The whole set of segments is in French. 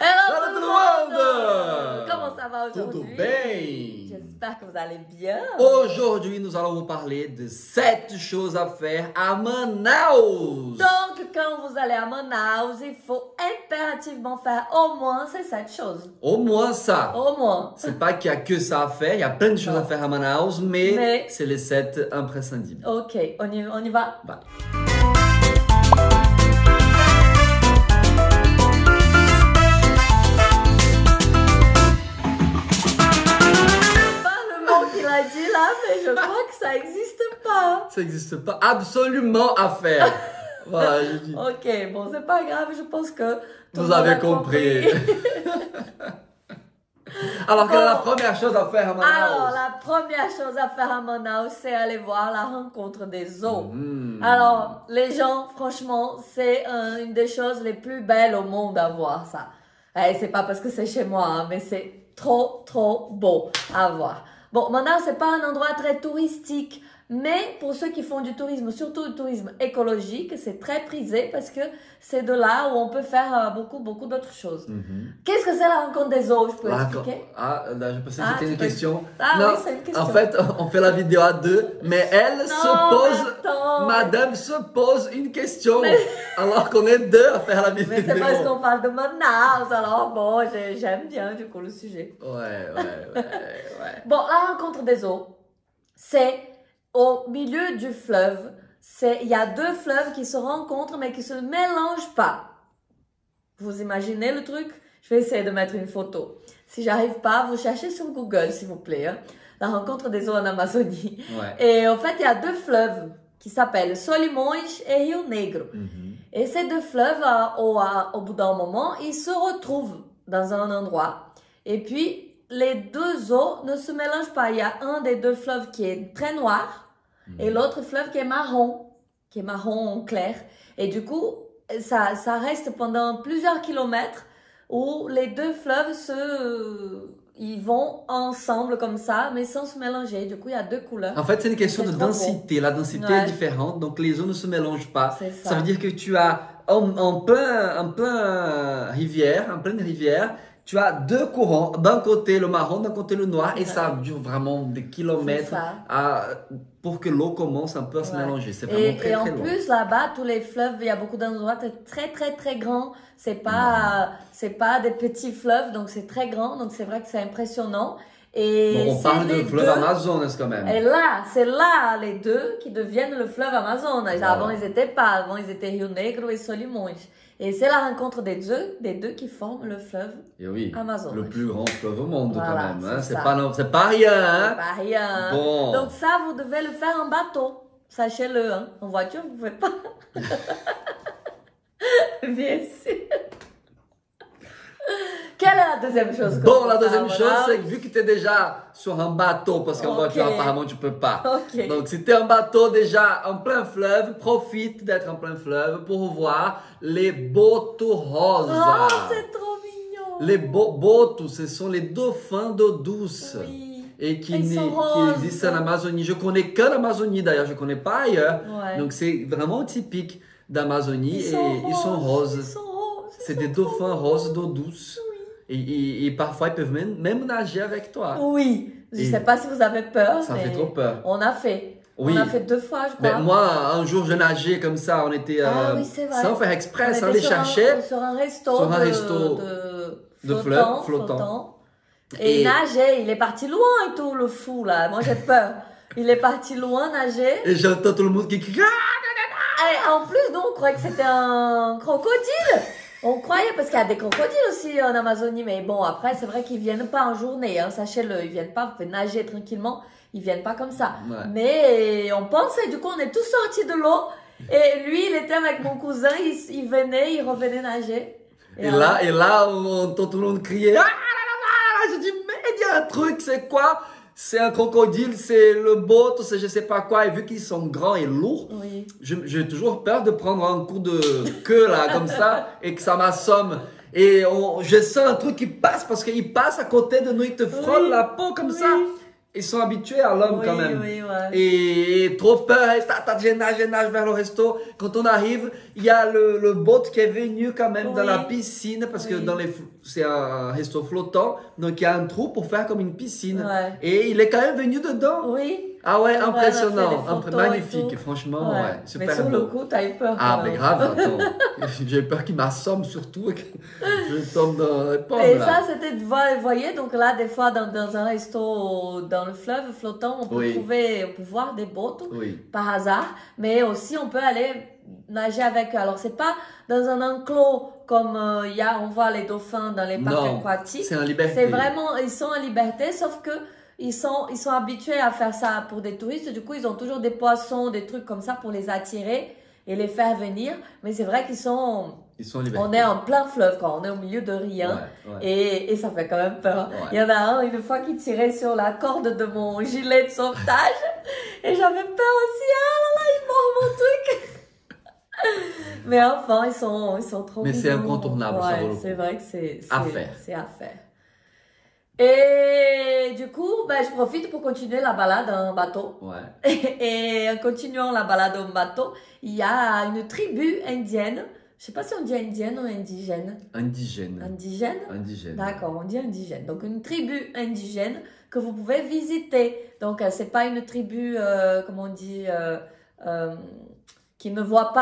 Hello tout le monde! Comment ça va aujourd'hui? Tudo bem? J'espère que vous allez bien. Aujourd'hui, nous allons vous parler de 7 choses à faire à Manaus. Donc, quand vous allez à Manaus, il faut impérativement faire au moins ces 7 choses. Au moins ça. Au moins. C'est pas qu'il y a que ça à faire, il y a plein de choses à faire à Manaus, mais c'est les 7 imprescindibles. Ok, on y va? Bah. Dit là, mais je crois que ça n'existe pas. Ça n'existe pas absolument à faire. Voilà, je dis. Ok, bon, c'est pas grave, je pense que vous avez compris. Alors, quelle est la première chose à faire à Manaus? Alors, la première chose à faire à Manaus, c'est aller voir la rencontre des eaux. Alors, les gens, franchement, c'est une des choses les plus belles au monde à voir ça. Et c'est pas parce que c'est chez moi, hein, mais c'est trop, trop beau à voir. Bon, Manaus, c'est pas un endroit très touristique, mais pour ceux qui font du tourisme, surtout du tourisme écologique, c'est très prisé parce que c'est de là où on peut faire beaucoup d'autres choses. Qu'est-ce que c'est la rencontre des eaux? Je peux expliquer? Ah, là, je pensais que c'était une question. Ah non, oui, c'est une question. En fait, on fait la vidéo à deux, mais elle madame se pose une question. Alors qu'on est deux à faire la vidéo. Mais c'est parce qu'on parle de Manaus, alors bon, j'aime bien du coup le sujet. Ouais. Bon, la rencontre des eaux, c'est au milieu du fleuve. Il y a 2 fleuves qui se rencontrent mais qui ne se mélangent pas. Vous imaginez le truc? Je vais essayer de mettre une photo. Si j'arrive pas, vous cherchez sur Google s'il vous plaît. Hein. La rencontre des eaux en Amazonie. Ouais. Et en fait, il y a 2 fleuves qui s'appellent Solimões et Rio Negro. Et ces 2 fleuves, au bout d'un moment, ils se retrouvent dans un endroit. Et puis, les 2 eaux ne se mélangent pas. Il y a un des 2 fleuves qui est très noir et l'autre fleuve qui est marron clair. Et du coup, ça reste pendant plusieurs kilomètres où les 2 fleuves ils vont ensemble comme ça, mais sans se mélanger. Du coup, il y a 2 couleurs. En fait, c'est une question de densité. La densité est différente, donc les eaux ne se mélangent pas. Ça veut dire que tu as en pleine rivière, tu as 2 courants, d'un côté le marron, d'un côté le noir, et ça dure vraiment des kilomètres pour que l'eau commence un peu à se mélanger. C'est vraiment très long. Et en plus, là-bas, tous les fleuves, il y a beaucoup d'endroits très grands. C'est pas des petits fleuves, donc c'est très grand, donc c'est vrai que c'est impressionnant. Et bon, on parle de fleuve Amazonas quand même. Et là, c'est là les 2 qui deviennent le fleuve Amazonas. Avant, ils étaient pas. Avant, ils étaient Rio Negro et Solimões. Et c'est la rencontre des deux qui forment le fleuve Amazonas. Le plus grand fleuve au monde quand même. Hein. C'est C'est pas rien. pas rien. Bon. Donc ça, vous devez le faire en bateau. Sachez-le. Hein. En voiture, vous pouvez pas. Bien sûr. Quelle est la deuxième chose? Bon, la deuxième chose, c'est que vu que tu es déjà sur un bateau, parce qu'en voiture, apparemment, tu peux pas. Donc, si tu es en bateau déjà en plein fleuve, profite d'être en plein fleuve pour voir les botos roses. Oh, c'est trop mignon. Les botos, ce sont les dauphins d'eau douce. Oui. Et qui existent en Amazonie. Je connais qu'en Amazonie d'ailleurs, je connais pas ailleurs. Donc, c'est vraiment typique d'Amazonie et ils sont roses. C'est des dauphins roses d'eau douce. Et parfois, ils peuvent même nager avec toi. Oui. Je ne sais pas si vous avez peur. Ça fait trop peur. On a fait. Oui. On a fait 2 fois, je crois. Mais moi, un jour, je nageais comme ça. On était sans faire exprès, sans les chercher. Sur un resto de fleurs flottant. Et il nageait. Il est parti loin et tout, le fou, là. Moi, j'ai peur. Il est parti loin nager. Et j'entends tout le monde qui crie. Et en plus, nous, on croyait que c'était un crocodile. On croyait, parce qu'il y a des crocodiles aussi en Amazonie, mais bon, après, c'est vrai qu'ils viennent pas en journée, hein, sachez-le, ils viennent pas, vous pouvez nager tranquillement, ils viennent pas comme ça. Mais on pensait, du coup, on est tous sortis de l'eau, et lui, il était avec mon cousin, il revenait nager. Et là, on entend tout le monde crier. Je dis, mais il y a un truc, c'est quoi? C'est un crocodile, c'est le boto, c'est je sais pas quoi. Et vu qu'ils sont grands et lourds, j'ai toujours peur de prendre un coup de queue là, comme ça, et que ça m'assomme. Et je sens un truc qui passe parce qu'il passe à côté de nous, il te frôle la peau comme ça. ils sont habitués à l'homme quand même. Oui, ouais. Et trop peur, t'as gênage vers le resto. Quand on arrive, il y a le boat qui est venu quand même dans la piscine parce que c'est un resto flottant. Donc il y a un trou pour faire comme une piscine. Ouais. Et il est quand même venu dedans. Oui. Ah ouais, impressionnant, magnifique, franchement, super mais sur beau. Le coup, t'as eu peur. Ah, mais grave, attends. J'ai eu peur qu'il m'assomme surtout et que je tombe dans les pommes. Et là. ça, c'était, vous voyez, donc là, des fois, dans un resto dans le fleuve flottant, on peut voir des boats par hasard, mais aussi on peut aller nager avec eux. Alors, c'est pas dans un enclos comme on voit les dauphins dans les parcs aquatiques. C'est en liberté. C'est vraiment, ils sont en liberté, sauf que ils sont habitués à faire ça pour des touristes. Du coup, ils ont toujours des poissons, des trucs comme ça pour les attirer et les faire venir. Mais c'est vrai qu'ils sont en liberté. On est en plein fleuve, quoi. On est au milieu de rien. Et ça fait quand même peur. Il y en a un, une fois, qui tirait sur la corde de mon gilet de sauvetage. Et j'avais peur aussi. Ah là là, il mord mon truc. Mais enfin, ils sont trop Mais mignons. c'est incontournable, ça vaut le coup. C'est vrai que c'est à faire. C'est à faire. Et du coup, je profite pour continuer la balade en bateau. Et en continuant la balade en bateau, il y a une tribu indienne. Je sais pas si on dit indienne ou indigène. Indigène. Indigène. D'accord, on dit indigène. Donc une tribu indigène que vous pouvez visiter. Donc c'est pas une tribu, comment on dit, qui ne voit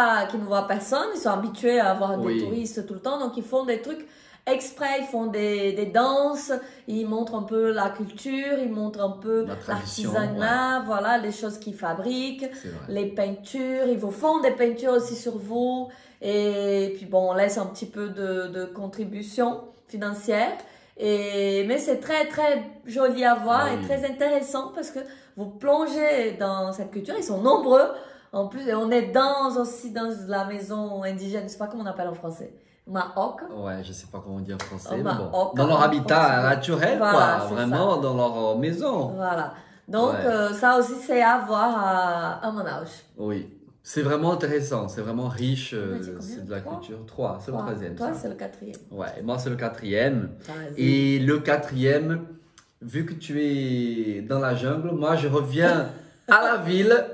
personne. Ils sont habitués à avoir des touristes tout le temps. Donc ils font des trucs exprès, ils font des danses, ils montrent un peu la culture, ils montrent un peu l'artisanat, voilà, les choses qu'ils fabriquent, les peintures, ils vous font des peintures aussi sur vous, et puis bon, on laisse un petit peu de contribution financière, mais c'est très très joli à voir et très intéressant parce que vous plongez dans cette culture, ils sont nombreux, en plus, et on est aussi dans la maison indigène, je sais pas comment on appelle en français. Mahok. Ouais, je sais pas comment dire en français. Mahok, dans leur habitat naturel, voilà, quoi. Vraiment, dans leur maison. Voilà. Donc, ça aussi, c'est à voir à Manaus. Oui. C'est vraiment intéressant. C'est vraiment riche. C'est de la culture. 3. C'est le 3e. Toi, c'est le 4e. Ouais, moi, c'est le 4e. Et le 4e, vu que tu es dans la jungle, moi, je reviens à la ville.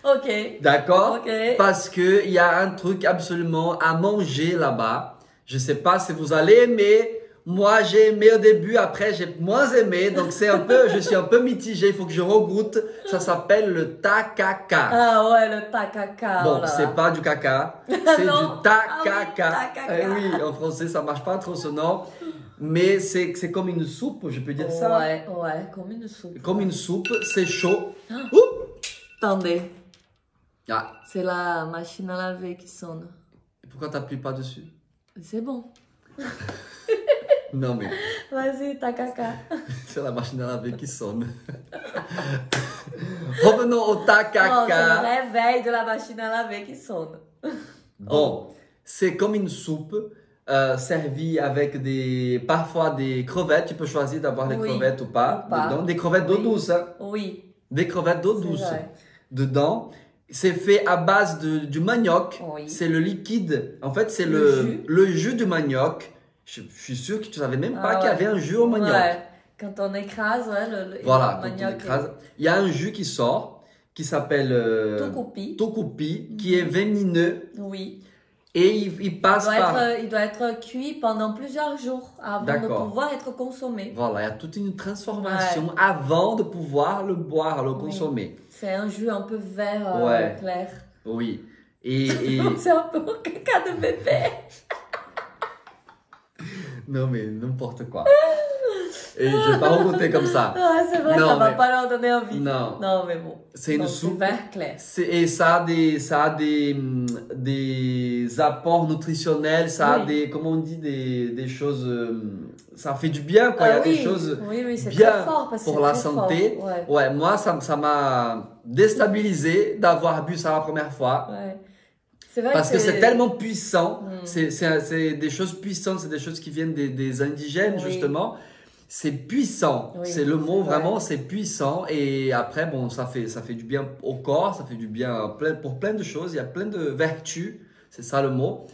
Ok. D'accord. Parce qu'il y a un truc absolument à manger là-bas. Je sais pas si vous allez aimer. Moi, j'ai aimé au début. Après, j'ai moins aimé. Donc, je suis un peu mitigé. Il faut que je regoute. Ça s'appelle le takaka. Ah ouais, le takaka. Bon, c'est pas du caca. C'est du takaka. Oui, en français, ça marche pas trop ce nom. Mais c'est comme une soupe, je peux dire ça. Ouais, comme une soupe. Comme une soupe, c'est chaud. Attendez. Ah. C'est la machine à laver qui sonne. Pourquoi t'appuies pas dessus? C'est bon. Non mais... Vas-y, takaka. C'est la machine à laver qui sonne. Revenons au takaka. C'est le réveil de la machine à laver qui sonne. Bon, c'est comme une soupe servie avec parfois des crevettes. Tu peux choisir d'avoir des crevettes ou pas. Dedans. Des crevettes d'eau douce. Hein. Oui. Des crevettes d'eau douce. Dedans. C'est fait à base du manioc. C'est le liquide. En fait, c'est le jus du manioc. Je suis sûr que tu ne savais même pas qu'il y avait un jus au manioc. Ouais. Quand on écrase, le manioc. Il y a un jus qui sort, qui s'appelle tokupi, qui est vénineux. Oui. Et il passe il doit être cuit pendant plusieurs jours avant de pouvoir être consommé. Voilà, il y a toute une transformation avant de pouvoir le boire, le consommer. C'est un jus un peu vert clair. Oui. C'est un peu un caca de bébé. Non mais n'importe quoi. Et je vais pas regoûter comme ça. C'est vrai, ça va pas leur donner envie. Non. Non, mais bon. C'est une soupe. C'est vert clair. Et ça a des apports nutritionnels, ça a comment on dit, des choses, ça fait du bien, quoi. Il y a des choses bien fort parce pour la santé. Ouais, moi, ça m'a déstabilisé d'avoir bu ça la première fois. Ouais. C'est vrai parce que c'est tellement puissant. C'est des choses puissantes, c'est des choses qui viennent des indigènes, justement. C'est puissant, c'est le mot vraiment, c'est puissant. Et après, bon, ça fait du bien au corps, ça fait du bien pour plein de choses. Il y a plein de vertus, c'est ça le mot.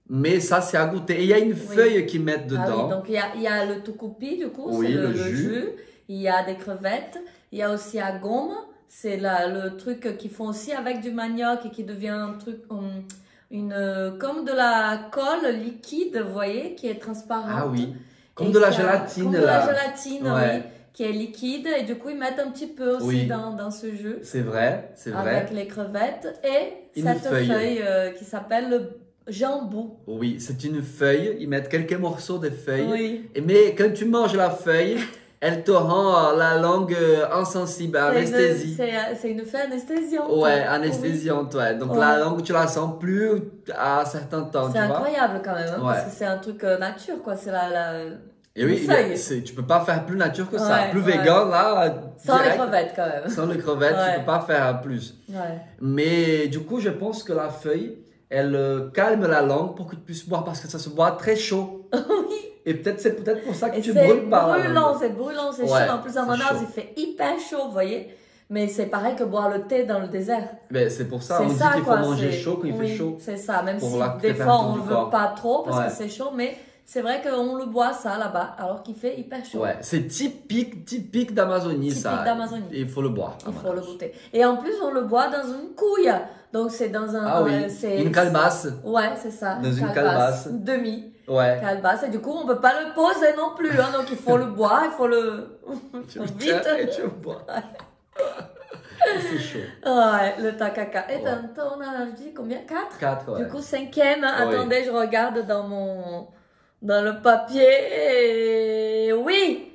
Mais ça, c'est à goûter. Et il y a une feuille qu'ils mettent dedans. Donc il y a le tucupi, du coup, c'est le jus. Il y a des crevettes, Il y a aussi à gomme. C'est le truc qu'ils font aussi avec du manioc et qui devient un truc, comme de la colle liquide, vous voyez, qui est transparente. Ah oui, comme de la gélatine. Comme de la gélatine, ouais. oui, qui est liquide. Et du coup, ils mettent un petit peu aussi dans ce jus. C'est vrai, c'est vrai. Avec les crevettes et cette feuille qui s'appelle le jambou. Oui, c'est une feuille. Ils mettent quelques morceaux de feuilles. Oui. Mais quand tu manges la feuille, elle te rend la langue insensible, anesthésie. C'est une feuille anesthésiante. Ouais, anesthésiante, ouais. Donc la langue, tu la sens plus à certains temps, tu vois. C'est incroyable quand même, parce que c'est un truc nature, quoi. C'est Et oui, tu peux pas faire plus nature que ça. Plus vegan, là. Sans les crevettes, quand même. Sans les crevettes, tu peux pas faire plus. Ouais. Mais du coup, je pense que la feuille, elle calme la langue pour que tu puisses boire parce que ça se boit très chaud. Oui. Et c'est peut-être pour ça que tu brûles pas. C'est brûlant, c'est chaud. En plus, à Manaus, il fait hyper chaud, vous voyez. Mais c'est pareil que boire le thé dans le désert. Mais c'est pour ça, on dit qu'il faut manger chaud quand il fait chaud. C'est ça, même si des fois on ne le veut pas trop parce que c'est chaud, mais c'est vrai qu'on le boit ça là-bas alors qu'il fait hyper chaud. Ouais, c'est typique d'Amazonie ça. Typique d'Amazonie. Il faut le boire. Il faut le goûter. Et en plus, on le boit dans une couille. Donc c'est dans un... Ah oui, une calebasse. Ouais, c'est ça. Dans une calebasse. Une demi. Ouais. Calebasse. Et du coup, on ne peut pas le poser non plus. Hein, donc il faut le boire, il faut le... vite. Et tu le bois. C'est chaud. Ouais, le takaka. Et on a dit combien? 4? 4, ouais. Du coup, 5e. Attendez, je regarde dans le papier. Et oui!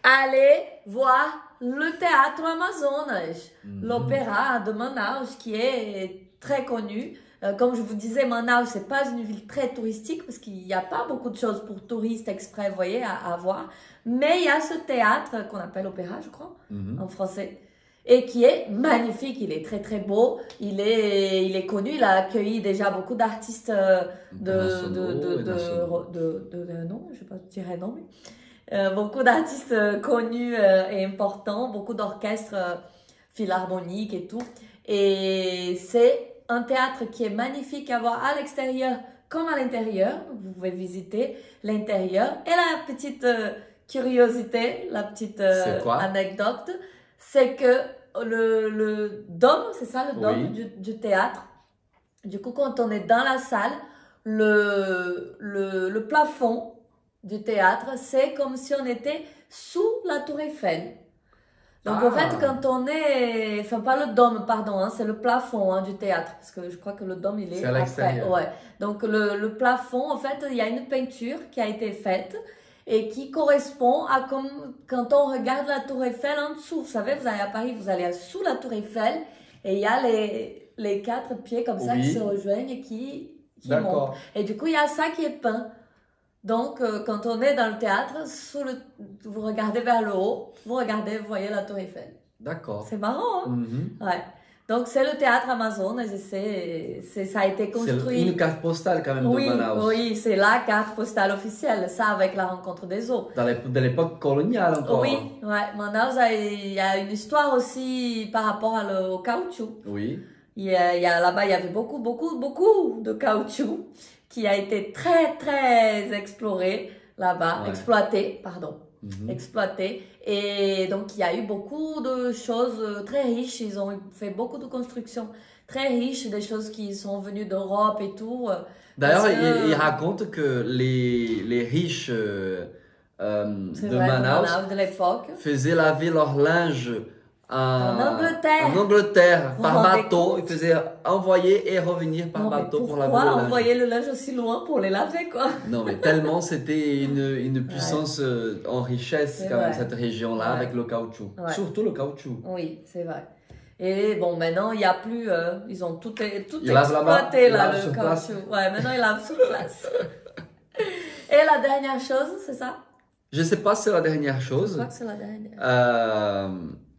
Allez voir le théâtre Amazonas. L'opéra de Manaus, qui est très connu. Comme je vous disais, Manaus, c'est pas une ville très touristique parce qu'il n'y a pas beaucoup de choses pour touristes exprès, vous voyez, à voir. Mais il y a ce théâtre qu'on appelle opéra, je crois, en français. Et qui est magnifique, il est très très beau, il est connu, il a accueilli déjà beaucoup d'artistes non, je sais pas dire non, mais beaucoup d'artistes connus et importants, beaucoup d'orchestres philharmoniques et tout. Et c'est un théâtre qui est magnifique à voir à l'extérieur comme à l'intérieur. Vous pouvez visiter l'intérieur. Et la petite curiosité, la petite anecdote, c'est que le dôme, c'est ça le dôme du théâtre. Du coup, quand on est dans la salle, le plafond du théâtre, c'est comme si on était sous la tour Eiffel. Donc en fait, quand on est... Enfin, pas le dôme, pardon, hein, c'est le plafond du théâtre. Parce que je crois que le dôme, il est à l'extérieur. Ouais. Donc le plafond, en fait, il y a une peinture qui a été faite et qui correspond à comme quand on regarde la tour Eiffel en dessous. Vous savez, vous allez à Paris, vous allez sous la tour Eiffel et il y a les 4 pieds comme ça qui se rejoignent et qui montent. Et du coup, il y a ça qui est peint. Donc, quand on est dans le théâtre, vous regardez vers le haut, vous voyez la tour Eiffel. D'accord. C'est marrant, hein? Ouais. Donc, c'est le théâtre Amazonas et ça a été construit... C'est une carte postale quand même de Manaus. Oui, c'est la carte postale officielle, ça avec la rencontre des eaux. De l'époque coloniale encore. Oui, ouais. Manaus, il y a une histoire aussi par rapport au caoutchouc. Oui. Là-bas, il y avait beaucoup de caoutchouc qui a été très, très exploité là-bas, exploité. Et donc, il y a eu beaucoup de choses très riches. Ils ont fait beaucoup de constructions très riches, des choses qui sont venues d'Europe et tout. D'ailleurs, il raconte que les riches de Manaus de l'époque faisaient laver leur linge en Angleterre par bateau. Ils faisaient envoyer et revenir par bateau pour laver le linge. Pourquoi envoyer le linge aussi loin pour les laver, quoi? Non, mais tellement c'était une puissance en richesse quand même, cette région-là, avec le caoutchouc. Surtout le caoutchouc. Oui, c'est vrai. Et bon, maintenant, il n'y a plus... ils ont tout exploité, là, le caoutchouc. Ouais, maintenant, ils lavent sur place. Et la dernière chose, c'est ça? Je ne sais pas si c'est la dernière chose. Je crois que c'est la dernière.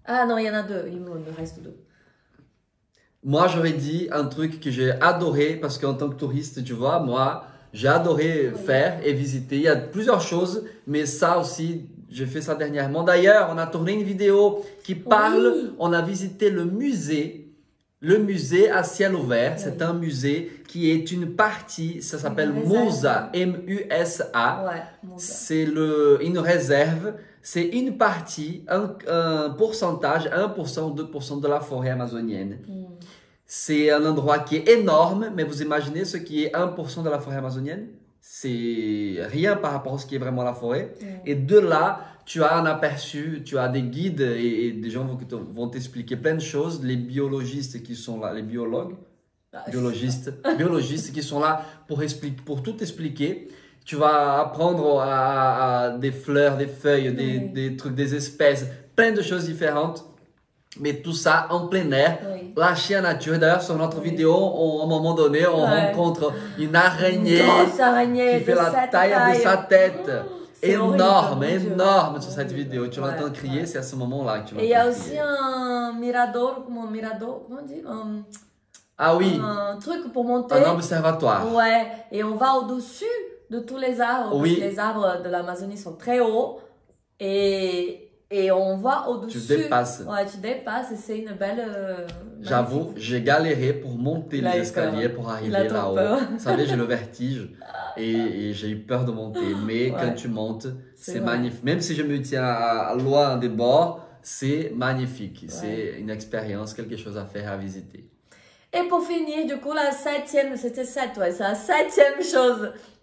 Ah non, il y en a 2. Il me reste 2. Moi, j'aurais dit un truc que j'ai adoré parce qu'en tant que touriste, tu vois, moi, j'ai adoré faire et visiter. Il y a plusieurs choses, mais ça aussi, j'ai fait ça dernièrement. D'ailleurs, on a tourné une vidéo qui parle, on a visité le musée Le musée à ciel ouvert, c'est un musée qui est une partie, ça s'appelle MUSA, M-U-S-A. Ouais, c'est une réserve, c'est une partie, un pourcentage, 1% ou 2% de la forêt amazonienne. C'est un endroit qui est énorme, mais vous imaginez ce qui est 1% de la forêt amazonienne? C'est rien par rapport à ce qui est vraiment la forêt. Et de là, tu as un aperçu, tu as des guides et des gens vont t'expliquer plein de choses. Les biologistes qui sont là, les biologues, biologistes qui sont là pour tout expliquer. Tu vas apprendre à des fleurs, des feuilles, des trucs, des espèces, plein de choses différentes. Mais tout ça en plein air, lâché à nature. D'ailleurs, sur notre vidéo, à un moment donné, on rencontre une araignée, qui fait la taille de sa tête. Énorme sur cette vidéo. Tu l'entends crier, c'est à ce moment-là que tu l'entends crier. Et il y a aussi un mirador, comment on dit Ah oui. Un truc pour monter. Un observatoire. Ouais, et on va au-dessus de tous les arbres. Oui. Parce que les arbres de l'Amazonie sont très hauts. Et on va au-dessus. Tu dépasses. Ouais, tu dépasses et c'est une belle... J'avoue, j'ai galéré pour monter les escaliers, pour arriver là-haut. Vous savez, j'ai le vertige et j'ai eu peur de monter. Mais quand tu montes, c'est magnifique. Même si je me tiens à loin des bords, c'est magnifique. C'est une expérience, quelque chose à faire, à visiter. Et pour finir, du coup, la septième chose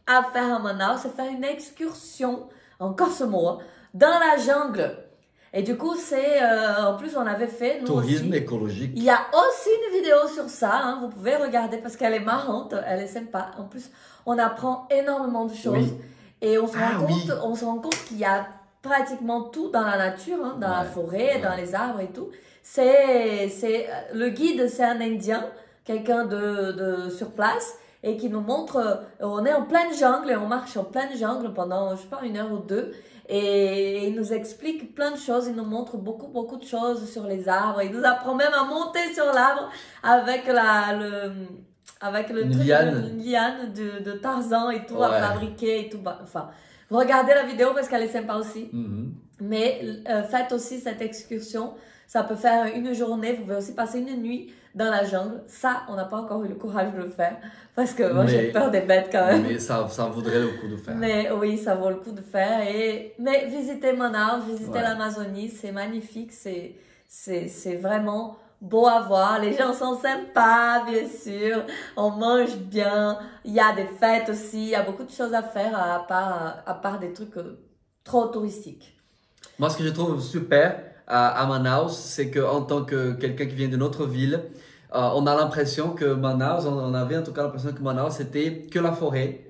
à faire à Manaus, c'est faire une excursion, encore ce mot, dans la jungle. Et du coup, en plus, on avait fait, nous tourisme aussi, écologique. Il y a aussi une vidéo sur ça, vous pouvez regarder parce qu'elle est marrante, elle est sympa. En plus, on apprend énormément de choses. Et on se rend compte qu'il y a pratiquement tout dans la nature, dans la forêt, dans les arbres et tout. Le guide, c'est un Indien, quelqu'un sur place, et qui nous montre, on est en pleine jungle et on marche en pleine jungle pendant, je sais pas, 1 heure ou 2. Et il nous explique plein de choses, il nous montre beaucoup de choses sur les arbres. Il nous apprend même à monter sur l'arbre avec une liane de Tarzan et tout, à fabriquer et tout. Enfin, regardez la vidéo parce qu'elle est sympa aussi. Mais faites aussi cette excursion. Ça peut faire 1 journée, vous pouvez aussi passer 1 nuit dans la jungle. Ça, on n'a pas encore eu le courage de le faire parce que moi j'ai peur des bêtes quand même. Mais ça vaudrait le coup de faire. Mais oui, ça vaut le coup de faire. Mais visiter Manaus, visiter l'Amazonie, c'est magnifique, c'est vraiment beau à voir. Les gens sont sympas, bien sûr. On mange bien. Il y a des fêtes aussi. Il y a beaucoup de choses à faire à part des trucs trop touristiques. Moi, ce que je trouve super à Manaus, c'est qu'en tant que quelqu'un qui vient de notre ville, on a l'impression que Manaus, on avait en tout cas l'impression que Manaus c'était que la forêt.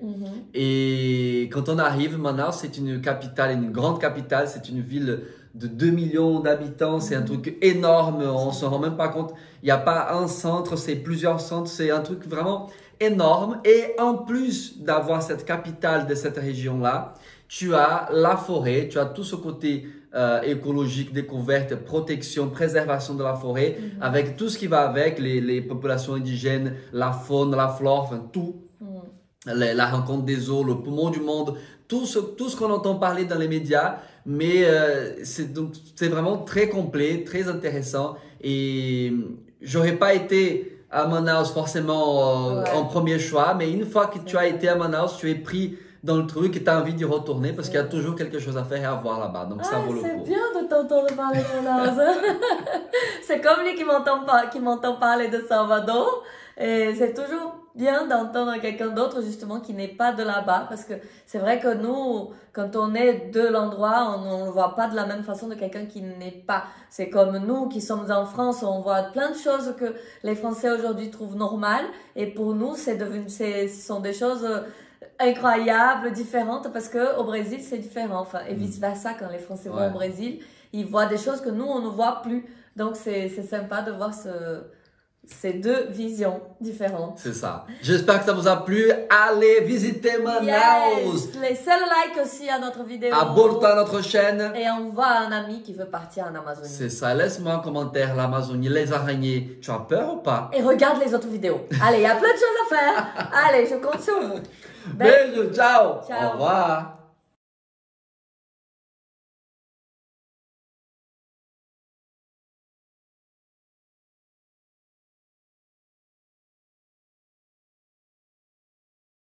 Et quand on arrive, Manaus c'est une capitale, une grande capitale, c'est une ville de 2 millions d'habitants, c'est un truc énorme, on se rend même pas compte. Il n'y a pas un centre, c'est plusieurs centres, c'est un truc vraiment énorme. Et en plus d'avoir cette capitale de cette région-là, tu as la forêt, tu as tout ce côté écologique, découverte, protection, préservation de la forêt, avec tout ce qui va avec, les populations indigènes, la faune, la flore, enfin tout. La rencontre des eaux, le poumon du monde, tout ce qu'on entend parler dans les médias, mais c'est vraiment très complet, très intéressant. Et j'aurais pas été à Manaus forcément en premier choix, mais une fois que tu as été à Manaus, tu es pris dans le truc et tu as envie d'y retourner parce qu'il y a toujours quelque chose à faire et à voir là-bas. Donc ça vaut le coup. C'est bien de t'entendre parler de Manaus. C'est comme lui qui m'entend parler de Salvador. Et c'est toujours bien d'entendre quelqu'un d'autre justement qui n'est pas de là-bas parce que c'est vrai que nous, quand on est de l'endroit, on ne le voit pas de la même façon de quelqu'un qui n'est pas. C'est comme nous qui sommes en France, on voit plein de choses que les Français aujourd'hui trouvent normales et pour nous, ce sont des choses incroyables, différentes parce que au Brésil c'est différent. Enfin, et vice versa, quand les Français vont au Brésil, ils voient des choses que nous on ne voit plus. Donc c'est sympa de voir ces deux visions différentes. C'est ça. J'espère que ça vous a plu. Allez visiter Manaus. Laissez le like aussi à notre vidéo. Abonne-toi à notre chaîne. Et on voit un ami qui veut partir en Amazonie. C'est ça. Laisse-moi un commentaire. L'Amazonie, les araignées. Tu as peur ou pas? Et regarde les autres vidéos. Allez, il y a plein de choses à faire. Allez, je compte sur vous. Beijo, ciao. Ciao. Au revoir.